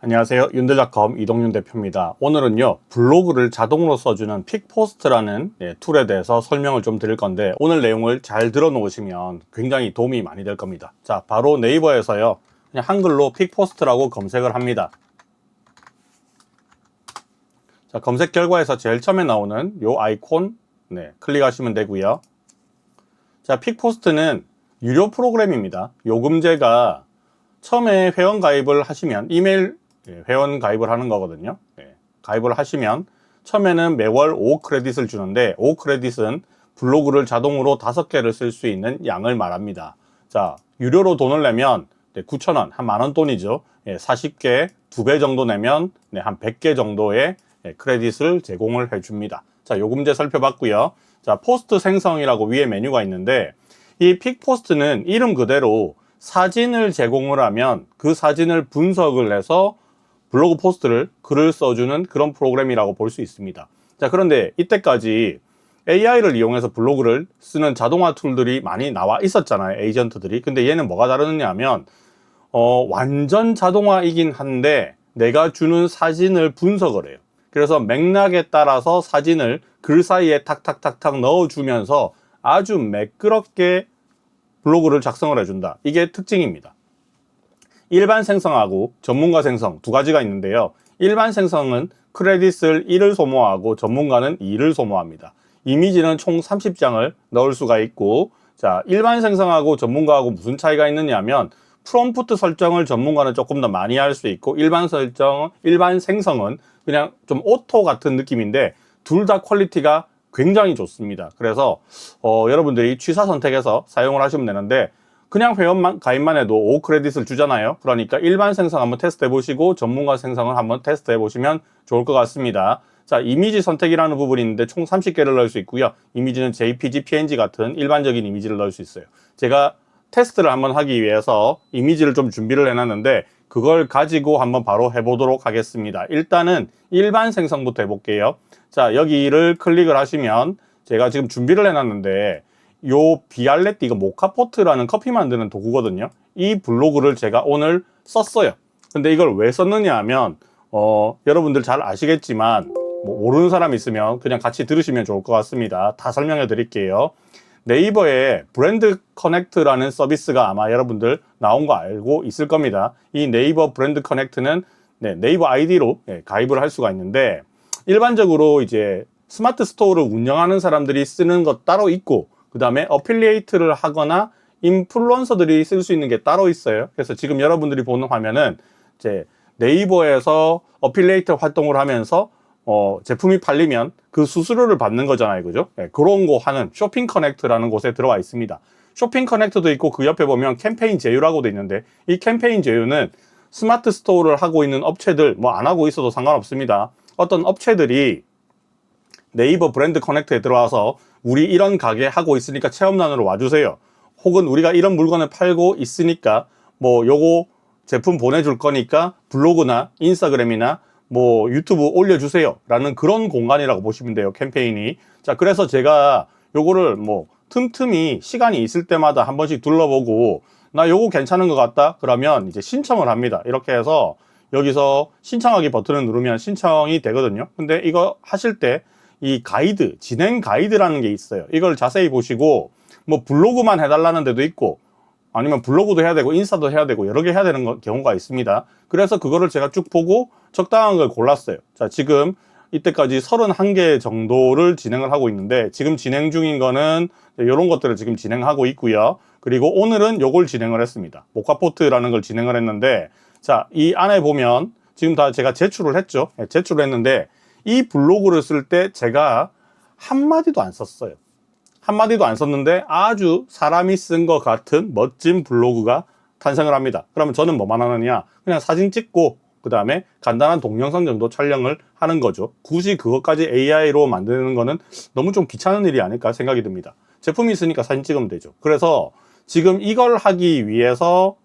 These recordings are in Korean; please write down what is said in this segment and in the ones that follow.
안녕하세요. 윤들닷컴 이동윤 대표입니다. 오늘은요, 블로그를 자동으로 써주는 픽포스트라는 툴에 대해서 설명을 좀 드릴 건데, 오늘 내용을 잘 들어놓으시면 굉장히 도움이 많이 될 겁니다. 자, 바로 네이버에서요, 그냥 한글로 픽포스트라고 검색을 합니다. 자, 검색 결과에서 제일 처음에 나오는 요 아이콘 클릭하시면 되고요. 자, 픽포스트는 유료 프로그램입니다. 요금제가 처음에 회원 가입을 하시면 이메일 회원 가입을 하는 거거든요. 가입을 하시면 처음에는 매월 5크레딧을 주는데 5크레딧은 블로그를 자동으로 5개를 쓸 수 있는 양을 말합니다. 자, 유료로 돈을 내면 9,000원, 한 만원 돈이죠. 40개, 2배 정도 내면 한 100개 정도의 크레딧을 제공을 해줍니다. 자, 요금제 살펴봤고요. 자, 포스트 생성이라고 위에 메뉴가 있는데 이 픽포스트는 이름 그대로 사진을 제공을 하면 그 사진을 분석을 해서 블로그 포스트를 글을 써주는 그런 프로그램이라고 볼 수 있습니다. 자, 그런데 이때까지 AI를 이용해서 블로그를 쓰는 자동화 툴들이 많이 나와 있었잖아요. 에이전트들이. 근데 얘는 뭐가 다르냐 하면 완전 자동화이긴 한데 내가 주는 사진을 분석을 해요. 그래서 맥락에 따라서 사진을 글 사이에 탁탁탁탁 넣어주면서 아주 매끄럽게 블로그를 작성을 해준다. 이게 특징입니다. 일반 생성하고 전문가 생성 두 가지가 있는데요. 일반 생성은 크레딧을 1을 소모하고 전문가는 2를 소모합니다. 이미지는 총 30장을 넣을 수가 있고, 자, 일반 생성하고 전문가하고 무슨 차이가 있느냐 하면 프롬프트 설정을 전문가는 조금 더 많이 할 수 있고 일반 생성은 그냥 좀 오토 같은 느낌인데 둘 다 퀄리티가 굉장히 좋습니다. 그래서 여러분들이 취사 선택해서 사용을 하시면 되는데 그냥 회원 가입만 해도 5크레딧을 주잖아요. 그러니까 일반 생성 한번 테스트 해보시고 전문가 생성을 한번 테스트 해보시면 좋을 것 같습니다. 자, 이미지 선택이라는 부분이 있는데 총 30개를 넣을 수 있고요. 이미지는 JPG, PNG 같은 일반적인 이미지를 넣을 수 있어요. 제가 테스트를 한번 하기 위해서 이미지를 좀 준비를 해놨는데 그걸 가지고 한번 바로 해보도록 하겠습니다. 일단은 일반 생성부터 해볼게요. 자, 여기를 클릭을 하시면 제가 지금 준비를 해놨는데 요 비알레티, 이거 모카포트라는 커피 만드는 도구거든요. 이 블로그를 제가 오늘 썼어요. 근데 이걸 왜 썼느냐 하면 여러분들 잘 아시겠지만 뭐 모르는 사람 있으면 그냥 같이 들으시면 좋을 것 같습니다. 다 설명해 드릴게요. 네이버에 브랜드 커넥트라는 서비스가 아마 여러분들 나온 거 알고 있을 겁니다. 이 네이버 브랜드 커넥트는 네이버 아이디로 가입을 할 수가 있는데 일반적으로 이제 스마트 스토어를 운영하는 사람들이 쓰는 것 따로 있고 그 다음에 어필리에이트를 하거나 인플루언서들이 쓸 수 있는 게 따로 있어요. 그래서 지금 여러분들이 보는 화면은 이제 네이버에서 어필리에이트 활동을 하면서 제품이 팔리면 그 수수료를 받는 거잖아요. 그죠? 그런 거 하는 쇼핑 커넥트라는 곳에 들어와 있습니다. 쇼핑 커넥트도 있고 그 옆에 보면 캠페인 제휴라고 돼 있는데 이 캠페인 제휴는 스마트 스토어를 하고 있는 업체들 뭐 안 하고 있어도 상관없습니다. 어떤 업체들이 네이버 브랜드 커넥트에 들어와서 우리 이런 가게 하고 있으니까 체험단으로 와주세요. 혹은 우리가 이런 물건을 팔고 있으니까 뭐 요거 제품 보내줄 거니까 블로그나 인스타그램이나 뭐 유튜브 올려주세요 라는 그런 공간이라고 보시면 돼요. 캠페인이. 자, 그래서 제가 요거를 뭐 틈틈이 시간이 있을 때마다 한 번씩 둘러보고 나 요거 괜찮은 것 같다 그러면 이제 신청을 합니다. 이렇게 해서 여기서 신청하기 버튼을 누르면 신청이 되거든요. 근데 이거 하실 때 이 가이드, 진행 가이드라는 게 있어요. 이걸 자세히 보시고 뭐 블로그만 해달라는 데도 있고 아니면 블로그도 해야 되고 인스타도 해야 되고 여러 개 해야 되는 경우가 있습니다. 그래서 그거를 제가 쭉 보고 적당한 걸 골랐어요. 자, 지금 이때까지 31개 정도를 진행을 하고 있는데 지금 진행 중인 거는 이런 것들을 지금 진행하고 있고요. 그리고 오늘은 요걸 진행을 했습니다. 모카포트라는 걸 진행을 했는데 자, 이 안에 보면 지금 다 제가 제출을 했죠. 제출을 했는데 이 블로그를 쓸 때 제가 한마디도 안 썼어요. 한마디도 안 썼는데 아주 사람이 쓴 것 같은 멋진 블로그가 탄생을 합니다. 그러면 저는 뭐만 하느냐? 그냥 사진 찍고 그 다음에 간단한 동영상 정도 촬영을 하는 거죠. 굳이 그것까지 AI로 만드는 거는 너무 좀 귀찮은 일이 아닐까 생각이 듭니다. 제품이 있으니까 사진 찍으면 되죠. 그래서 지금 이걸 하기 위해서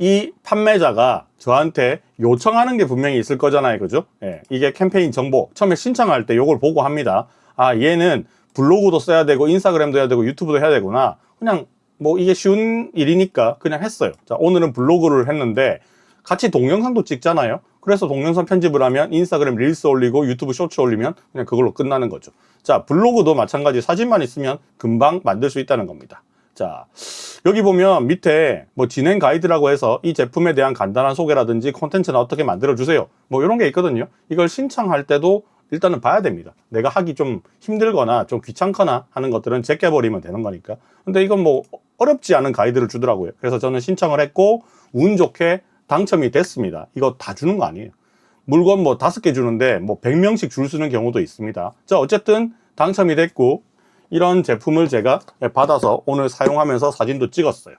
이 판매자가 저한테 요청하는 게 분명히 있을 거잖아요. 그죠? 이게 캠페인 정보. 처음에 신청할 때 요걸 보고 합니다. 아, 얘는 블로그도 써야 되고 인스타그램도 해야 되고 유튜브도 해야 되구나. 그냥 뭐 이게 쉬운 일이니까 그냥 했어요. 자, 오늘은 블로그를 했는데 같이 동영상도 찍잖아요. 그래서 동영상 편집을 하면 인스타그램 릴스 올리고 유튜브 쇼츠 올리면 그냥 그걸로 끝나는 거죠. 자, 블로그도 마찬가지 사진만 있으면 금방 만들 수 있다는 겁니다. 자, 여기 보면 밑에 뭐 진행 가이드라고 해서 이 제품에 대한 간단한 소개라든지 콘텐츠나 어떻게 만들어 주세요, 뭐 이런 게 있거든요. 이걸 신청할 때도 일단은 봐야 됩니다. 내가 하기 좀 힘들거나 좀 귀찮거나 하는 것들은 제껴버리면 되는 거니까. 근데 이건 뭐 어렵지 않은 가이드를 주더라고요. 그래서 저는 신청을 했고 운 좋게 당첨이 됐습니다. 이거 다 주는 거 아니에요. 물건 뭐 5개 주는데 뭐 100명씩 줄 서는 경우도 있습니다. 자, 어쨌든 당첨이 됐고 이런 제품을 제가 받아서 오늘 사용하면서 사진도 찍었어요.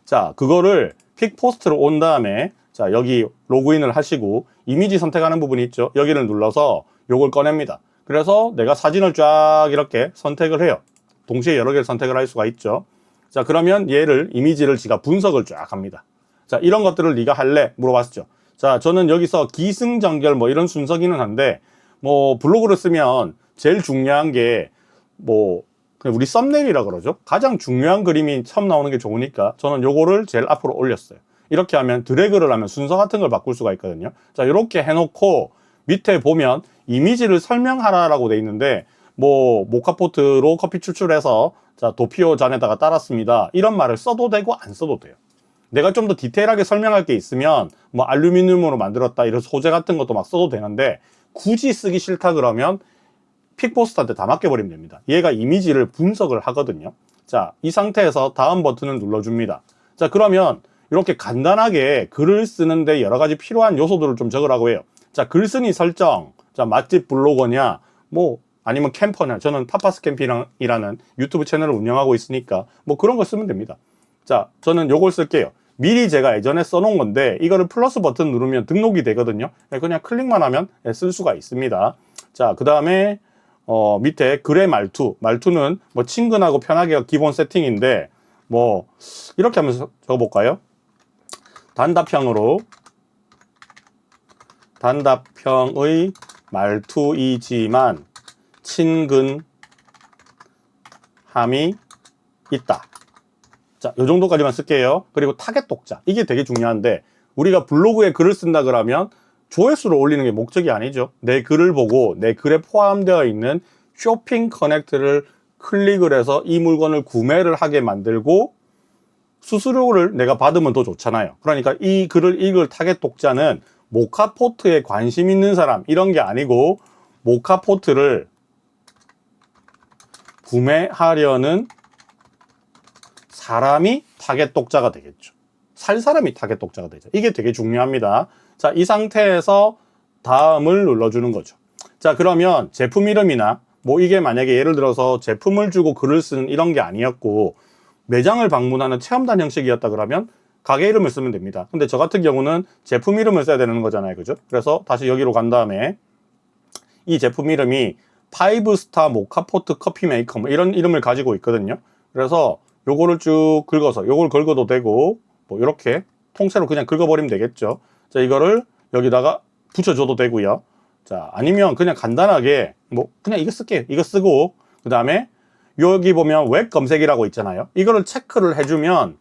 자, 그거를 픽포스트로 온 다음에 자, 여기 로그인을 하시고 이미지 선택하는 부분이 있죠. 여기를 눌러서 요걸 꺼냅니다. 그래서 내가 사진을 쫙 이렇게 선택을 해요. 동시에 여러 개를 선택을 할 수가 있죠. 자, 그러면 얘를 이미지를 제가 분석을 쫙 합니다. 자, 이런 것들을 네가 할래? 물어봤죠. 자, 저는 여기서 기승전결 뭐 이런 순서기는 한데 뭐 블로그를 쓰면 제일 중요한 게 뭐 우리 썸네일이라 그러죠. 가장 중요한 그림이 처음 나오는 게 좋으니까 저는 요거를 제일 앞으로 올렸어요. 이렇게 하면 드래그를 하면 순서 같은 걸 바꿀 수가 있거든요. 자, 이렇게 해놓고 밑에 보면 이미지를 설명하라라고 돼 있는데 뭐 모카포트로 커피 추출해서 자, 도피오 잔에다가 따랐습니다. 이런 말을 써도 되고 안 써도 돼요. 내가 좀 더 디테일하게 설명할 게 있으면 뭐 알루미늄으로 만들었다 이런 소재 같은 것도 막 써도 되는데 굳이 쓰기 싫다 그러면 픽포스트한테 다 맡겨버리면 됩니다. 얘가 이미지를 분석을 하거든요. 자, 이 상태에서 다음 버튼을 눌러줍니다. 자, 그러면 이렇게 간단하게 글을 쓰는데 여러 가지 필요한 요소들을 좀 적으라고 해요. 자, 글쓴이 설정, 자, 맛집 블로거냐, 뭐 아니면 캠퍼냐. 저는 파파스 캠핑이라는 유튜브 채널을 운영하고 있으니까 뭐 그런 거 쓰면 됩니다. 자, 저는 요걸 쓸게요. 미리 제가 예전에 써놓은 건데 이거를 플러스 버튼 누르면 등록이 되거든요. 그냥 클릭만 하면 쓸 수가 있습니다. 자, 그 다음에 밑에 글의 말투는 뭐 친근하고 편하게 기본 세팅인데 뭐 이렇게 하면서 적어볼까요? 단답형의 말투이지만 친근함이 있다. 자, 요 정도까지만 쓸게요. 그리고 타겟 독자. 이게 되게 중요한데 우리가 블로그에 글을 쓴다 그러면 조회수를 올리는 게 목적이 아니죠. 내 글을 보고 내 글에 포함되어 있는 쇼핑 커넥트를 클릭을 해서 이 물건을 구매를 하게 만들고 수수료를 내가 받으면 더 좋잖아요. 그러니까 이 글을 읽을 타겟 독자는 모카포트에 관심 있는 사람 이런 게 아니고 모카포트를 구매하려는 사람이 타겟 독자가 되겠죠. 살 사람이 타겟 독자가 되죠. 이게 되게 중요합니다. 자, 이 상태에서 다음을 눌러주는 거죠. 자, 그러면 제품 이름이나 뭐 이게 만약에 예를 들어서 제품을 주고 글을 쓰는 이런 게 아니었고 매장을 방문하는 체험단 형식이었다 그러면 가게 이름을 쓰면 됩니다. 근데 저 같은 경우는 제품 이름을 써야 되는 거잖아요. 그죠? 그래서 다시 여기로 간 다음에 이 제품 이름이 5스타 모카포트 커피 메이커 뭐 이런 이름을 가지고 있거든요. 그래서 요거를 쭉 긁어서 요걸 긁어도 되고 뭐 이렇게 통째로 그냥 긁어버리면 되겠죠. 자, 이거를 여기다가 붙여줘도 되고요. 자, 아니면 그냥 간단하게 뭐 그냥 이거 쓸게요. 이거 쓰고 그 다음에 여기 보면 웹 검색이라고 있잖아요. 이거를 체크를 해주면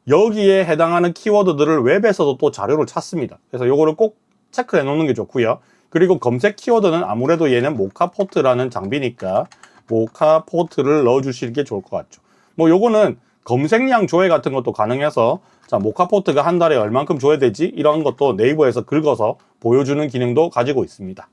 여기에 해당하는 키워드들을 웹에서도 또 자료를 찾습니다. 그래서 요거를 꼭 체크해 놓는 게 좋고요. 그리고 검색 키워드는 아무래도 얘는 모카포트라는 장비니까 모카포트를 넣어 주시는 게 좋을 것 같죠. 뭐 요거는 검색량 조회 같은 것도 가능해서 자, 모카포트가 한 달에 얼만큼 줘야 되지? 이런 것도 네이버에서 긁어서 보여주는 기능도 가지고 있습니다.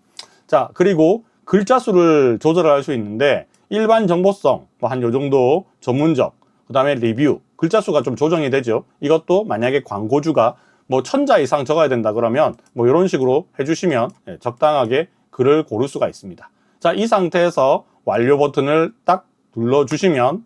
자, 그리고 글자 수를 조절할 수 있는데 일반 정보성 뭐 한 요 정도, 전문적, 그 다음에 리뷰 글자 수가 좀 조정이 되죠. 이것도 만약에 광고주가 뭐 1000자 이상 적어야 된다 그러면 뭐 이런 식으로 해주시면 적당하게 글을 고를 수가 있습니다. 자, 이 상태에서 완료 버튼을 딱 눌러주시면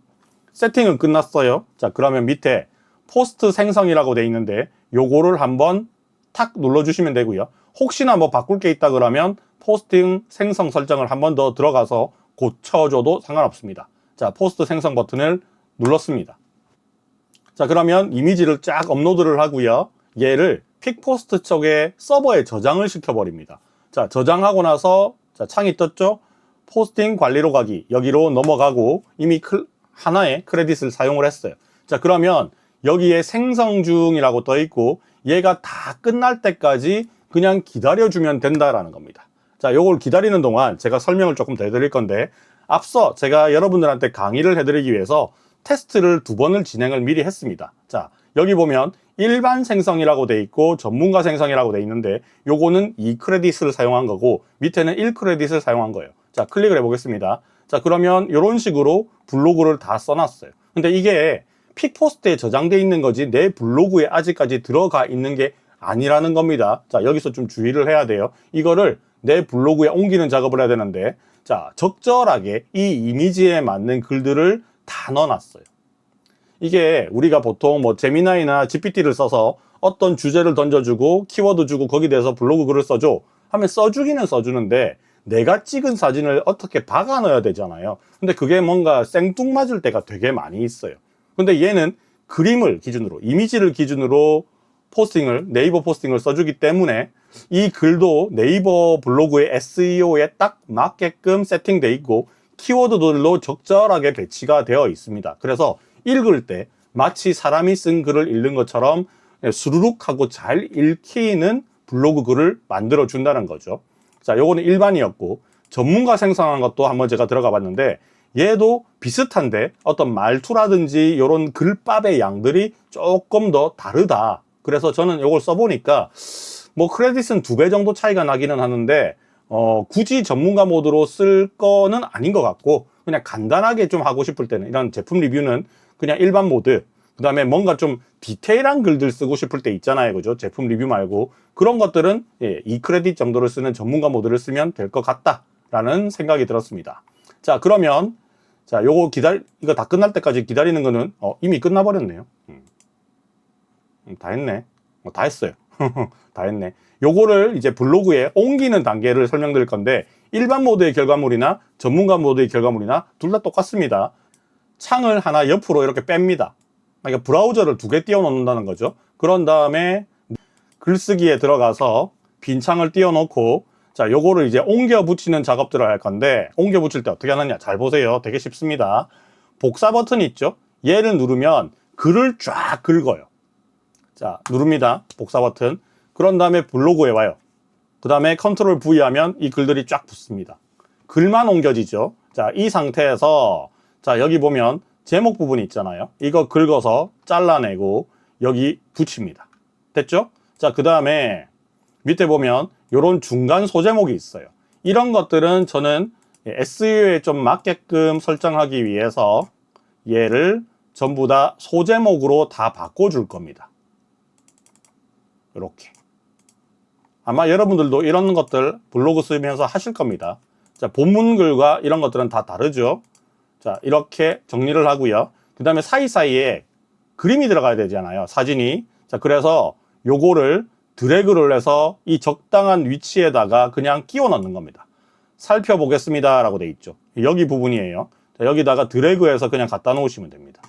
세팅은 끝났어요. 자, 그러면 밑에 포스트 생성이라고 돼 있는데 요거를 한번 탁 눌러주시면 되고요. 혹시나 뭐 바꿀 게 있다 그러면 포스팅 생성 설정을 한번 더 들어가서 고쳐줘도 상관없습니다. 자, 포스트 생성 버튼을 눌렀습니다. 자, 그러면 이미지를 쫙 업로드를 하고요. 얘를 픽포스트 쪽에 서버에 저장을 시켜버립니다. 자, 저장하고 나서 자, 창이 떴죠? 포스팅 관리로 가기 여기로 넘어가고 이미 하나의 크레딧을 사용을 했어요. 자, 그러면 여기에 생성 중이라고 떠 있고 얘가 다 끝날 때까지 그냥 기다려주면 된다라는 겁니다. 자, 요걸 기다리는 동안 제가 설명을 조금 더 해드릴 건데, 앞서 제가 여러분들한테 강의를 해드리기 위해서 테스트를 2번을 진행을 미리 했습니다. 자, 여기 보면 일반 생성이라고 돼 있고 전문가 생성이라고 돼 있는데, 요거는 2크레딧을 사용한 거고 밑에는 1크레딧을 사용한 거예요. 자, 클릭을 해보겠습니다. 자, 그러면 이런 식으로 블로그를 다 써놨어요. 근데 이게 픽포스트에 저장돼 있는 거지 내 블로그에 아직까지 들어가 있는 게 아니라는 겁니다. 자, 여기서 좀 주의를 해야 돼요. 이거를 내 블로그에 옮기는 작업을 해야 되는데, 자, 적절하게 이 이미지에 맞는 글들을 다 넣어놨어요. 이게 우리가 보통 뭐 제미나이나 GPT를 써서 어떤 주제를 던져주고 키워드 주고 거기에 대해서 블로그 글을 써줘 하면 써주기는 써주는데, 내가 찍은 사진을 어떻게 박아 넣어야 되잖아요. 근데 그게 뭔가 생뚱맞을 때가 되게 많이 있어요. 근데 얘는 그림을 기준으로, 이미지를 기준으로 포스팅을, 네이버 포스팅을 써주기 때문에 이 글도 네이버 블로그의 SEO에 딱 맞게끔 세팅되어 있고 키워드들로 적절하게 배치가 되어 있습니다. 그래서 읽을 때 마치 사람이 쓴 글을 읽는 것처럼 수루룩 하고 잘 읽히는 블로그 글을 만들어 준다는 거죠. 자, 요거는 일반이었고, 전문가 생성한 것도 한번 제가 들어가 봤는데 얘도 비슷한데 어떤 말투라든지 이런 글밥의 양들이 조금 더 다르다. 그래서 저는 요걸 써보니까 뭐 크레딧은 2배 정도 차이가 나기는 하는데 굳이 전문가 모드로 쓸 거는 아닌 것 같고, 그냥 간단하게 좀 하고 싶을 때는 이런 제품 리뷰는 그냥 일반 모드, 그 다음에 뭔가 좀 디테일한 글들 쓰고 싶을 때 있잖아요, 그죠? 제품 리뷰 말고 그런 것들은 2크레딧 정도를 쓰는 전문가 모드를 쓰면 될 것 같다라는 생각이 들었습니다. 자, 그러면 자, 요거 이거 다 끝날 때까지 기다리는 거는 이미 끝나버렸네요. 다 했네. 다 했어요. 다 했네. 요거를 이제 블로그에 옮기는 단계를 설명드릴 건데, 일반 모드의 결과물이나 전문가 모드의 결과물이나 둘 다 똑같습니다. 창을 하나 옆으로 이렇게 뺍니다. 그러니까 브라우저를 2개 띄워 놓는다는 거죠. 그런 다음에 글쓰기에 들어가서 빈 창을 띄워 놓고, 자, 요거를 이제 옮겨 붙이는 작업들을 할 건데, 옮겨 붙일 때 어떻게 하느냐 잘 보세요. 되게 쉽습니다. 복사 버튼이 있죠. 얘를 누르면 글을 쫙 긁어요. 자, 누릅니다. 복사 버튼. 그런 다음에 블로그에 와요. 그 다음에 컨트롤 V 하면 이 글들이 쫙 붙습니다. 글만 옮겨지죠. 자, 이 상태에서 자, 여기 보면 제목 부분이 있잖아요. 이거 긁어서 잘라내고 여기 붙입니다. 됐죠? 자, 그 다음에 밑에 보면 요런 중간 소제목이 있어요. 이런 것들은 저는 SEO에 좀 맞게끔 설정하기 위해서 얘를 전부 다 소제목으로 다 바꿔줄 겁니다. 이렇게. 아마 여러분들도 이런 것들 블로그 쓰면서 하실 겁니다. 자, 본문글과 이런 것들은 다 다르죠. 자, 이렇게 정리를 하고요. 그 다음에 사이사이에 그림이 들어가야 되잖아요. 사진이. 자, 그래서 요거를 드래그를 해서 이 적당한 위치에다가 그냥 끼워 넣는 겁니다. 살펴보겠습니다 라고 돼 있죠. 여기 부분이에요. 자, 여기다가 드래그해서 그냥 갖다 놓으시면 됩니다.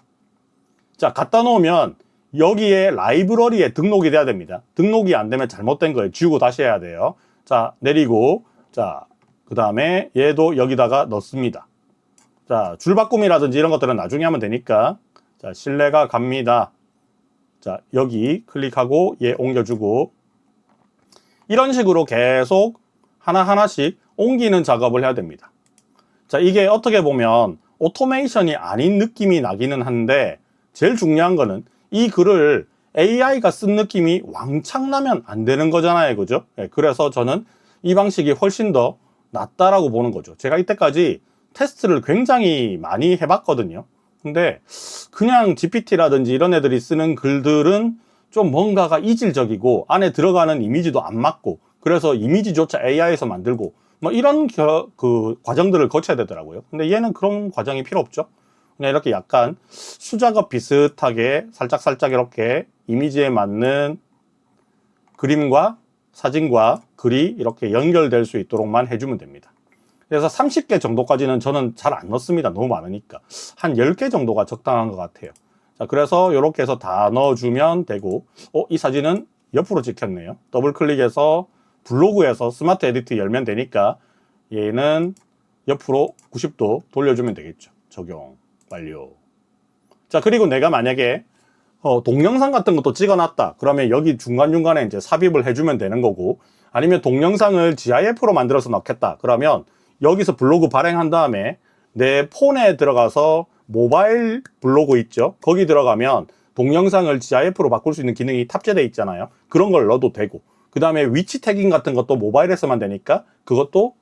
자, 갖다 놓으면 여기에 라이브러리에 등록이 돼야 됩니다. 등록이 안 되면 잘못된 거예요. 지우고 다시 해야 돼요. 자, 내리고, 자, 그 다음에 얘도 여기다가 넣습니다. 자, 줄바꿈이라든지 이런 것들은 나중에 하면 되니까. 자, 신뢰가 갑니다. 자, 여기 클릭하고 얘 옮겨주고, 이런 식으로 계속 하나하나씩 옮기는 작업을 해야 됩니다. 자, 이게 어떻게 보면 오토메이션이 아닌 느낌이 나기는 한데, 제일 중요한 거는 이 글을 AI가 쓴 느낌이 왕창 나면 안 되는 거잖아요, 그죠? 그래서 저는 이 방식이 훨씬 더 낫다라고 보는 거죠. 제가 이때까지 테스트를 굉장히 많이 해봤거든요. 근데 그냥 GPT라든지 이런 애들이 쓰는 글들은 좀 뭔가가 이질적이고 안에 들어가는 이미지도 안 맞고, 그래서 이미지조차 AI에서 만들고 뭐 이런 그 과정들을 거쳐야 되더라고요. 근데 얘는 그런 과정이 필요 없죠. 그냥 이렇게 약간 수작업 비슷하게 살짝살짝 이렇게 이미지에 맞는 그림과 사진과 글이 이렇게 연결될 수 있도록만 해주면 됩니다. 그래서 30개 정도까지는 저는 잘 안 넣습니다. 너무 많으니까. 한 10개 정도가 적당한 것 같아요. 자, 그래서 이렇게 해서 다 넣어주면 되고, 이 사진은 옆으로 찍혔네요. 더블 클릭해서 블로그에서 스마트 에디트 열면 되니까 얘는 옆으로 90도 돌려주면 되겠죠. 적용 완료. 자, 그리고 내가 만약에 동영상 같은 것도 찍어놨다. 그러면 여기 중간중간에 이제 삽입을 해주면 되는 거고, 아니면 동영상을 GIF로 만들어서 넣겠다. 그러면 여기서 블로그 발행한 다음에 내 폰에 들어가서 모바일 블로그 있죠? 거기 들어가면 동영상을 GIF로 바꿀 수 있는 기능이 탑재되어 있잖아요. 그런 걸 넣어도 되고, 그 다음에 위치 태깅 같은 것도 모바일에서만 되니까 그것도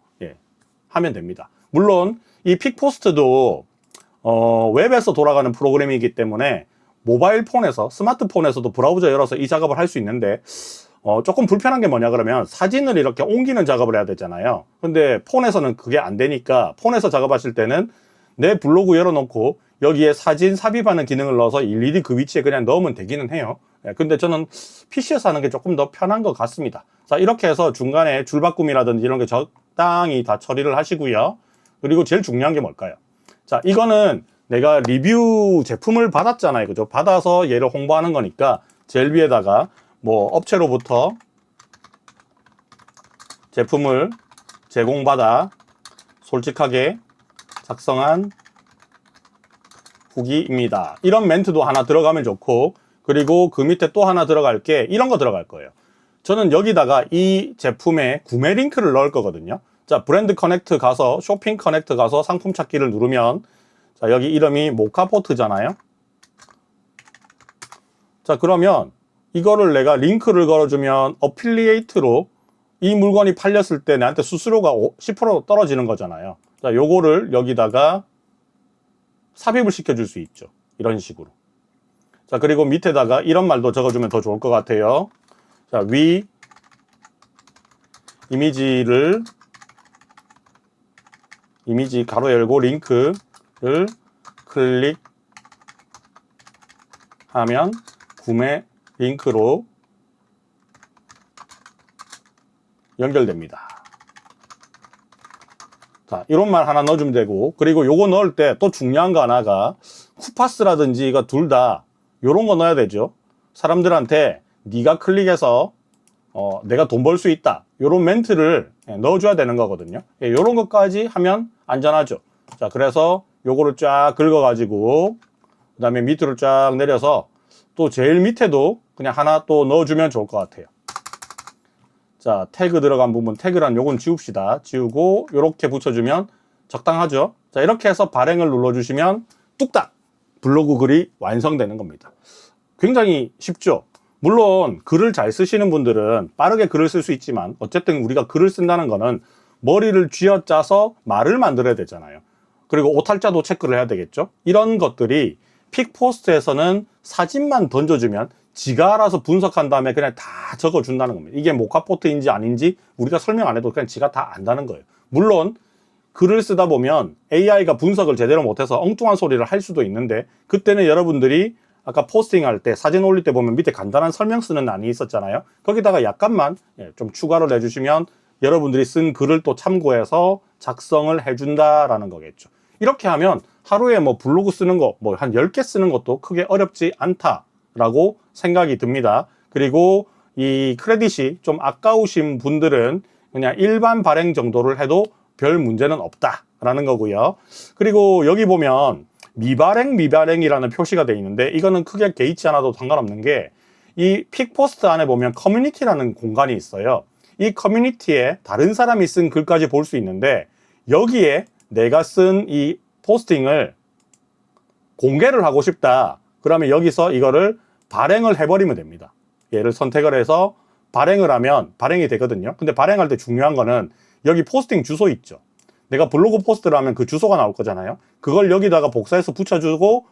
하면 됩니다. 물론 이 픽포스트도 웹에서 돌아가는 프로그램이기 때문에 모바일 폰에서, 스마트폰에서도 브라우저 열어서 이 작업을 할 수 있는데, 조금 불편한 게 뭐냐 그러면 사진을 이렇게 옮기는 작업을 해야 되잖아요. 근데 폰에서는 그게 안 되니까 폰에서 작업하실 때는 내 블로그 열어놓고 여기에 사진 삽입하는 기능을 넣어서 일일이 그 위치에 그냥 넣으면 되기는 해요. 근데 저는 PC에서 하는 게 조금 더 편한 것 같습니다. 자, 이렇게 해서 중간에 줄바꿈이라든지 이런 게 적당히 다 처리를 하시고요. 그리고 제일 중요한 게 뭘까요? 자, 이거는 내가 리뷰 제품을 받았잖아요. 그죠? 받아서 얘를 홍보하는 거니까 제일 위에다가 뭐 업체로부터 제품을 제공받아 솔직하게 작성한 후기입니다. 이런 멘트도 하나 들어가면 좋고, 그리고 그 밑에 또 하나 들어갈 게 이런 거 들어갈 거예요. 저는 여기다가 이 제품의 구매 링크를 넣을 거거든요. 자, 브랜드 커넥트 가서, 쇼핑 커넥트 가서 상품 찾기를 누르면, 자, 여기 이름이 모카포트잖아요. 자, 그러면 이거를 내가 링크를 걸어주면 어필리에이트로 이 물건이 팔렸을 때 나한테 수수료가 10% 떨어지는 거잖아요. 자, 요거를 여기다가 삽입을 시켜줄 수 있죠. 이런 식으로. 자, 그리고 밑에다가 이런 말도 적어주면 더 좋을 것 같아요. 자, 위 이미지 가로 열고 링크를 클릭하면 구매 링크로 연결됩니다. 자, 이런 말 하나 넣어주면 되고, 그리고 요거 넣을 때 또 중요한 거 하나가 쿠파스라든지 이거 둘 다 요런 거 넣어야 되죠. 사람들한테 네가 클릭해서 내가 돈 벌 수 있다, 요런 멘트를 넣어줘야 되는 거거든요. 요런 것까지 하면 안전하죠. 자, 그래서 요거를 쫙 긁어 가지고 그 다음에 밑으로 쫙 내려서 또 제일 밑에도 그냥 하나 또 넣어주면 좋을 것 같아요. 자, 태그 들어간 부분, 태그란 요건 지웁시다. 지우고 요렇게 붙여주면 적당하죠. 자, 이렇게 해서 발행을 눌러주시면 뚝딱 블로그 글이 완성되는 겁니다. 굉장히 쉽죠. 물론 글을 잘 쓰시는 분들은 빠르게 글을 쓸 수 있지만, 어쨌든 우리가 글을 쓴다는 거는 머리를 쥐어짜서 말을 만들어야 되잖아요. 그리고 오탈자도 체크를 해야 되겠죠. 이런 것들이 픽포스트에서는 사진만 던져주면 지가 알아서 분석한 다음에 그냥 다 적어준다는 겁니다. 이게 모카포트인지 아닌지 우리가 설명 안 해도 그냥 지가 다 안다는 거예요. 물론 글을 쓰다 보면 AI가 분석을 제대로 못해서 엉뚱한 소리를 할 수도 있는데, 그때는 여러분들이 아까 포스팅할 때 사진 올릴 때 보면 밑에 간단한 설명 쓰는 란이 있었잖아요. 거기다가 약간만 좀 추가를 해주시면 여러분들이 쓴 글을 또 참고해서 작성을 해준다라는 거겠죠. 이렇게 하면 하루에 뭐 블로그 쓰는 거 뭐 한 10개 쓰는 것도 크게 어렵지 않다라고 생각이 듭니다. 그리고 이 크레딧이 좀 아까우신 분들은 그냥 일반 발행 정도를 해도 별 문제는 없다라는 거고요. 그리고 여기 보면 미발행이라는 표시가 되어 있는데, 이거는 크게 개의치 않아도 상관없는 게, 이 픽포스트 안에 보면 커뮤니티라는 공간이 있어요. 이 커뮤니티에 다른 사람이 쓴 글까지 볼 수 있는데, 여기에 내가 쓴 이 포스팅을 공개를 하고 싶다. 그러면 여기서 이거를 발행을 해버리면 됩니다. 얘를 선택을 해서 발행을 하면 발행이 되거든요. 근데 발행할 때 중요한 거는 여기 포스팅 주소 있죠. 내가 블로그 포스트를 하면 그 주소가 나올 거잖아요. 그걸 여기다가 복사해서 붙여주고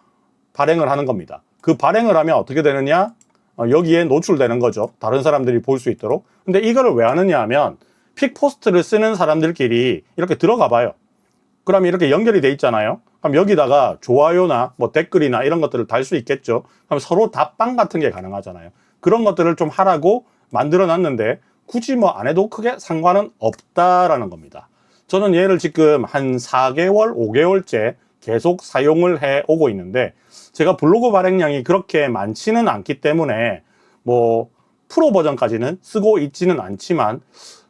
발행을 하는 겁니다. 그 발행을 하면 어떻게 되느냐? 여기에 노출되는 거죠. 다른 사람들이 볼 수 있도록. 근데 이거를 왜 하느냐 하면, 픽포스트를 쓰는 사람들끼리 이렇게 들어가 봐요. 그러면 이렇게 연결이 돼 있잖아요. 그럼 여기다가 좋아요나 뭐 댓글이나 이런 것들을 달 수 있겠죠. 그럼 서로 답방 같은 게 가능하잖아요. 그런 것들을 좀 하라고 만들어 놨는데, 굳이 뭐 안 해도 크게 상관은 없다라는 겁니다. 저는 얘를 지금 한 4개월, 5개월째 계속 사용을 해 오고 있는데, 제가 블로그 발행량이 그렇게 많지는 않기 때문에 뭐 프로 버전까지는 쓰고 있지는 않지만,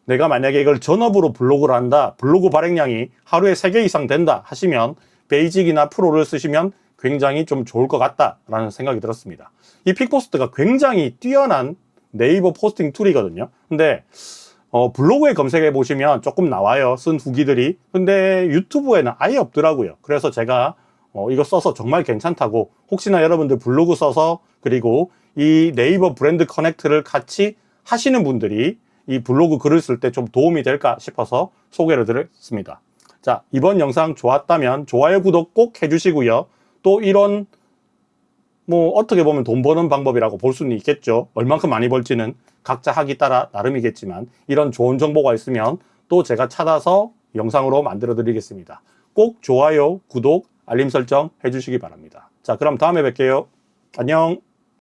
내가 만약에 이걸 전업으로 블로그를 한다, 블로그 발행량이 하루에 3개 이상 된다 하시면 베이직이나 프로를 쓰시면 굉장히 좀 좋을 것 같다라는 생각이 들었습니다. 이 픽포스트가 굉장히 뛰어난 네이버 포스팅 툴이거든요. 근데 블로그에 검색해 보시면 조금 나와요. 쓴 후기들이. 근데 유튜브에는 아예 없더라고요. 그래서 제가 이거 써서 정말 괜찮다고, 혹시나 여러분들 블로그 써서 그리고 이 네이버 브랜드 커넥트를 같이 하시는 분들이 이 블로그 글을 쓸 때 좀 도움이 될까 싶어서 소개를 드렸습니다. 자, 이번 영상 좋았다면 좋아요, 구독 꼭 해주시고요. 또 이런 어떻게 보면 돈 버는 방법이라고 볼 수는 있겠죠. 얼만큼 많이 벌지는 각자 하기 따라 나름이겠지만, 이런 좋은 정보가 있으면 또 제가 찾아서 영상으로 만들어 드리겠습니다. 꼭 좋아요, 구독, 알림 설정 해주시기 바랍니다. 자, 그럼 다음에 뵐게요. 안녕.